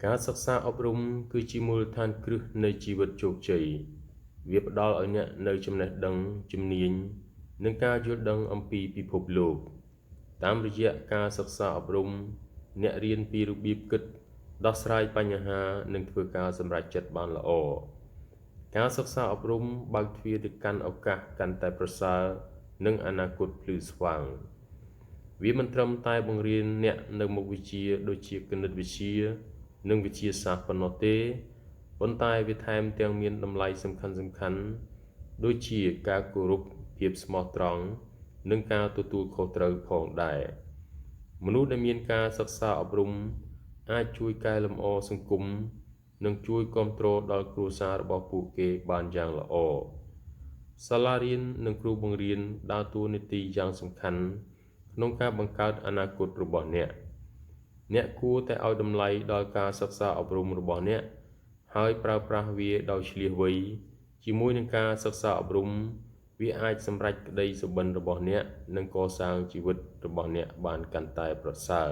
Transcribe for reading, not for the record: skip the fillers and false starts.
ការសិក្សាអប់រំគឺជាមូលដ្ឋានគ្រឹះនៃជីវិតជោគជ័យវាផ្ដល់ឲ្យអ្នកនូវចំណេះដឹងជំនាញនិងការយល់ដឹងអំពីពិភពលោកតាមរយៈការសិក្សាអប់រំអ្នករៀនពីរបៀបគិតដោះស្រាយបញ្ហានិងធ្វើការសម្រេចចិត្តបានល្អការសិក្សាអប់រំបើកទ្វារទៅកាន់ឱកាសកាន់តែប្រសើរនិងអនាគតភ្លឺស្វាងវាមិនត្រឹមតែបង្រៀនអ្នកនៅមុខវិជ្ជាដូចជាគណិតវិទ្យានិងវិទ្យាសាស្ត្រប៉ុណ្ណោះទេប៉ុន្តែវាថែមទាំងមានតម្លៃសំខាន់ៗដូចជាការគោរពភាពស្មោះត្រង់និងការទទួលខុសត្រូវផងដែរមនុស្សដែលមានការសិក្សាអប់រំអាចជួយកែលម្អសង្គមនិងជួយគាំទ្រដល់គ្រួសាររបស់ពួកគេបានយ៉ាងល្អសាលារៀននិងគ្រូបង្រៀនដើរតួនាទីយ៉ាងសំខាន់ក្នុងការបង្កើតអនាគតរបស់អ្នកគួរតែឲ្យតម្លៃដល់ការសិក្សាអប់រំរបស់អ្នកហើយប្រើប្រាស់វាដោយឈ្លាសវៃជាមួយនឹងការសិក្សាអប់រំវាអាចសម្រេចក្តីសុបិនរបស់អ្នកនិងកសាងជីវិតរបស់អ្នកបានកាន់តែប្រសើរ